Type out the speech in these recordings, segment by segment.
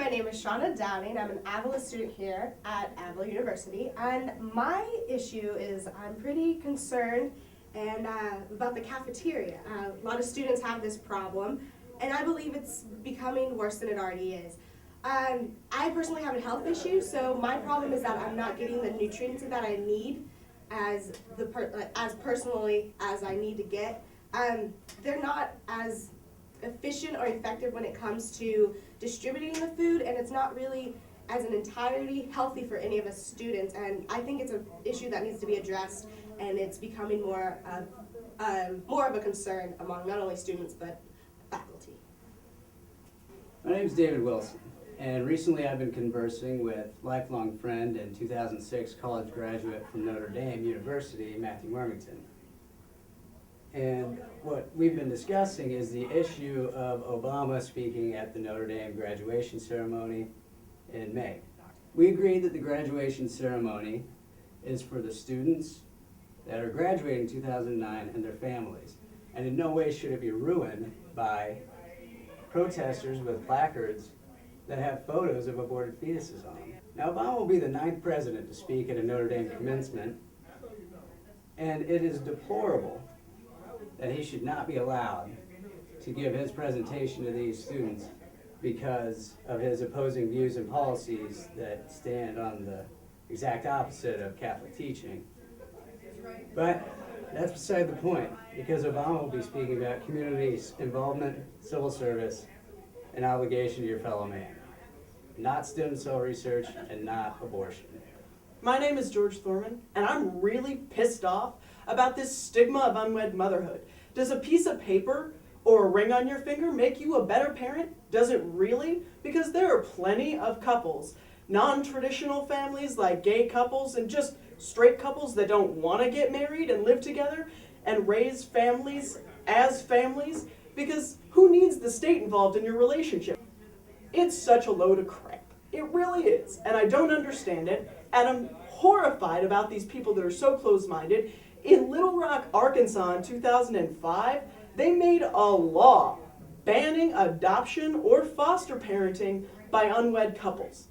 my name is Shauna Downing. I'm an Avila student here at Avila University, and my issue is I'm pretty concerned about the cafeteria. A lot of students have this problem, and I believe it's becoming worse than it already is. I personally have a health issue, so my problem is that I'm not getting the nutrients that I need as personally as I need to get. They're not as efficient or effective when it comes to distributing the food, and it's not really as an entirety healthy for any of us students, and I think it's an issue that needs to be addressed, and it's becoming more of a concern among not only students but faculty. My name is David Wilson, and recently I've been conversing with lifelong friend and 2006 college graduate from Notre Dame University, Matthew Wormington. And what we've been discussing is the issue of Obama speaking at the Notre Dame graduation ceremony in May. We agreed that the graduation ceremony is for the students that are graduating in 2009 and their families, and in no way should it be ruined by protesters with placards that have photos of aborted fetuses on them. Now, Obama will be the 9th president to speak at a Notre Dame commencement, and it is deplorable that he should not be allowed to give his presentation to these students because of his opposing views and policies that stand on the exact opposite of Catholic teaching. But that's beside the point, because Obama will be speaking about community involvement, civil service, and obligation to your fellow man, not stem cell research and not abortion. My name is George Thorman, and I'm really pissed off about this stigma of unwed motherhood. Does a piece of paper or a ring on your finger make you a better parent? Does it really? Because there are plenty of couples, non-traditional families like gay couples and just straight couples that don't want to get married and live together and raise families as families, because who needs the state involved in your relationship? It's such a load of crap. It really is, and I don't understand it, and I'm horrified about these people that are so close-minded. In Little Rock, Arkansas in 2005, they made a law banning adoption or foster parenting by unwed couples.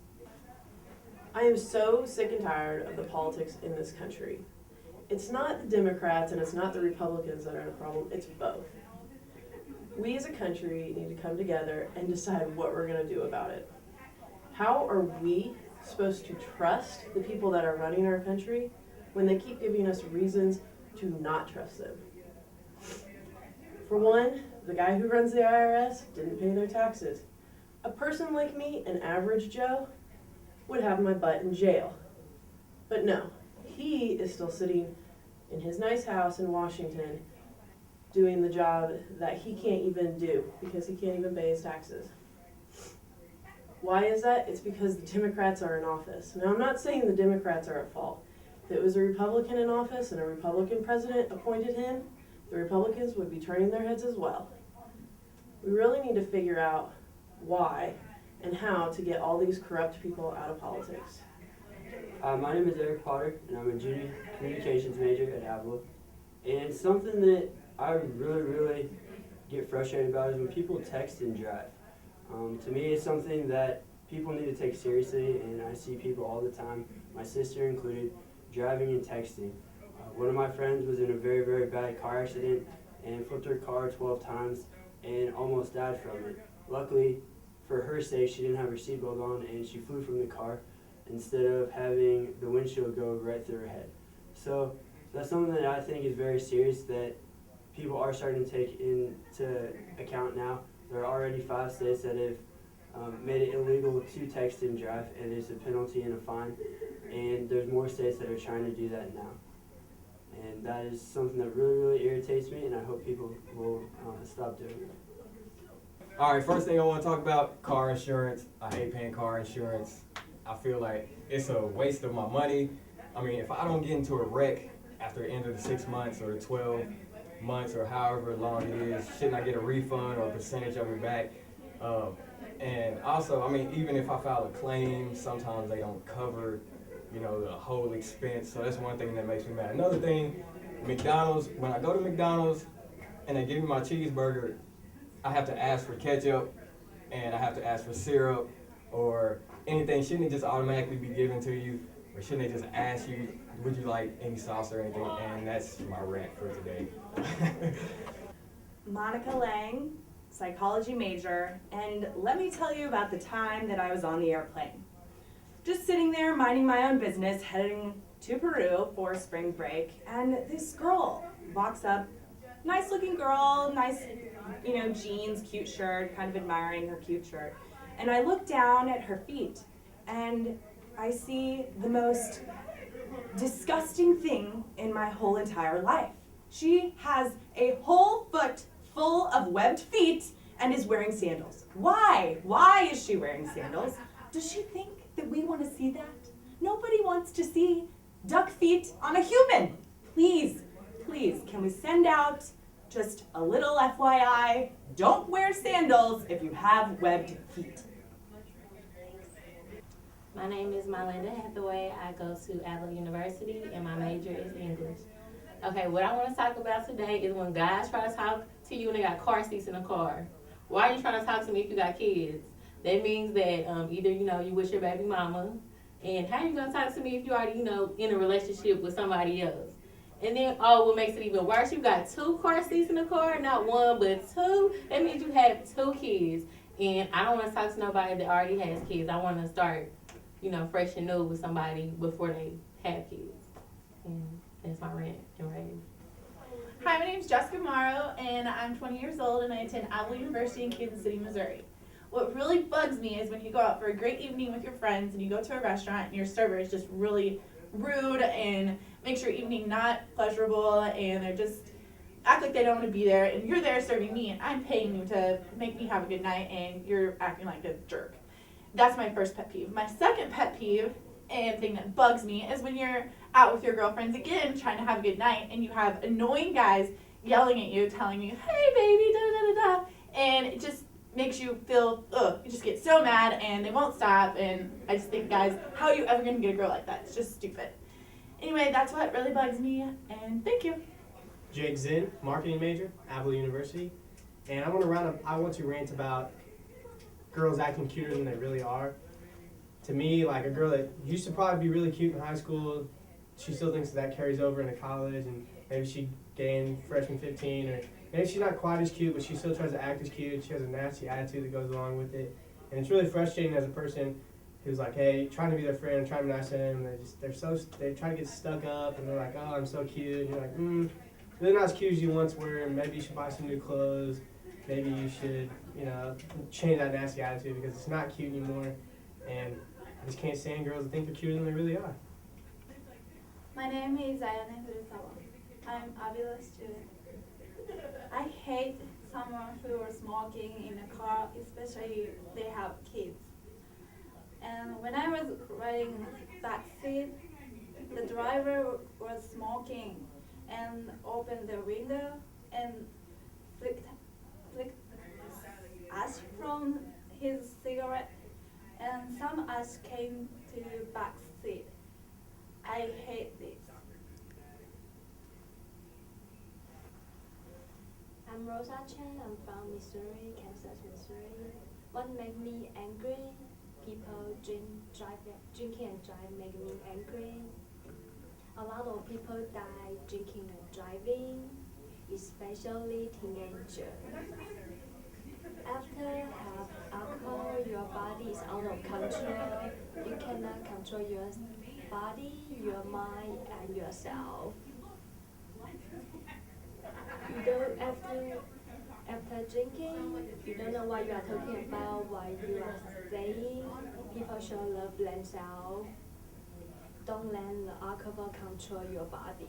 I am so sick and tired of the politics in this country. It's not the Democrats and it's not the Republicans that are the problem, it's both. We as a country need to come together and decide what we're going to do about it. How are we supposed to trust the people that are running our country when they keep giving us reasons to not trust them? For one, the guy who runs the IRS didn't pay their taxes. A person like me, an average Joe, would have my butt in jail. But no, he is still sitting in his nice house in Washington doing the job that he can't even do because he can't even pay his taxes. Why is that? It's because the Democrats are in office. Now, I'm not saying the Democrats are at fault. If it was a Republican in office and a Republican president appointed him, the Republicans would be turning their heads as well. We really need to figure out why and how to get all these corrupt people out of politics. My name is Eric Potter, and I'm a junior communications major at Avila. And something that I really get frustrated about is when people text and drive. To me, it's something that people need to take seriously, and I see people all the time, my sister included, driving and texting. One of my friends was in a very bad car accident and flipped her car 12 times and almost died from it. Luckily, for her sake, she didn't have her seatbelt on and she flew from the car instead of having the windshield go right through her head. So that's something that I think is very serious that people are starting to take into account now. There are already 5 states that have made it illegal to text and drive, and there's a penalty and a fine, and there's more states that are trying to do that now. And that is something that really irritates me, and I hope people will stop doing it. All right, first thing I want to talk about, car insurance. I hate paying car insurance. I feel like it's a waste of my money. I mean, if I don't get into a wreck after the end of the 6 months or the 12 months or however long it is, shouldn't I get a refund or a percentage of it back? And also, I mean, even if I file a claim, sometimes they don't cover, you know, the whole expense. So that's one thing that makes me mad. Another thing, McDonald's, when I go to McDonald's and they give me my cheeseburger, I have to ask for ketchup and I have to ask for syrup or anything, shouldn't it just automatically be given to you? Or shouldn't they just ask you, would you like any sauce or anything? And that's my rant for today. Monica Lang, psychology major, and let me tell you about the time that I was on the airplane. Just sitting there minding my own business, heading to Peru for spring break, and this girl walks up, nice looking girl, nice, jeans, cute shirt, kind of admiring her cute shirt. And I look down at her feet, and I see the most disgusting thing in my whole entire life. She has a whole foot full of webbed feet and is wearing sandals. Why? Why is she wearing sandals? Does she think that we want to see that? Nobody wants to see duck feet on a human. Please, please, can we send out just a little FYI? Don't wear sandals if you have webbed feet. My name is Melinda Hathaway. I go to Adler University and my major is English. Okay, what I want to talk about today is when guys try to talk to you and they got car seats in the car. Why are you trying to talk to me if you got kids? That means that either, you with your baby mama, and how are you going to talk to me if you already, in a relationship with somebody else? And then, what makes it even worse, you got 2 car seats in the car, not 1, but 2. That means you have 2 kids. And I don't want to talk to nobody that already has kids. I want to start, fresh and new with somebody before they have kids. And that's my rant and rave. Hi, my name is Jessica Morrow, and I'm 20 years old, and I attend Apple University in Kansas City, Missouri. What really bugs me is when you go out for a great evening with your friends and you go to a restaurant and your server is just really rude and makes your evening not pleasurable, and they're just act like they don't want to be there, and you're there serving me and I'm paying you to make me have a good night and you're acting like a jerk. That's my first pet peeve. My second pet peeve and thing that bugs me is when you're out with your girlfriends again trying to have a good night and you have annoying guys yelling at you, telling you, hey baby, da da da da, and it just makes you feel, you just get so mad and they won't stop, and I just think, guys, how are you ever going to get a girl like that? It's just stupid. Anyway, that's what really bugs me, and thank you. Jake Zinn, marketing major, Apple University, and I want to rant about girls acting cuter than they really are. To me, like a girl that used to probably be really cute in high school, she still thinks that carries over into college, and maybe she gained freshman 15, or maybe she's not quite as cute, but she still tries to act as cute. She has a nasty attitude that goes along with it, and it's really frustrating as a person who's like, hey, trying to be their friend, trying to be nice to them, and they try to get stuck up, and they're like, oh, I'm so cute, and you're like, really not as cute as you once were, and maybe you should buy some new clothes. Maybe you should, change that nasty attitude because it's not cute anymore, and I just can't stand girls that think they're cuter than they really are. My name is Ayane Furusawa. I'm Avila student. I hate someone who is smoking in a car, especially they have kids. And when I was riding back seat, the driver was smoking and opened the window and flicked ash from his cigarette, and some ash came to the back seat. I hate this. I'm Rosa Chen. I'm from Missouri, Kansas, Missouri. What makes me angry? People drinking and driving make me angry. A lot of people die drinking and driving, especially teenagers. After have alcohol, your body is out of control. You cannot control your body, your mind, and yourself. You don't after drinking, you don't know what you are talking about, what you are saying. People should love themselves. Don't let the alcohol control your body.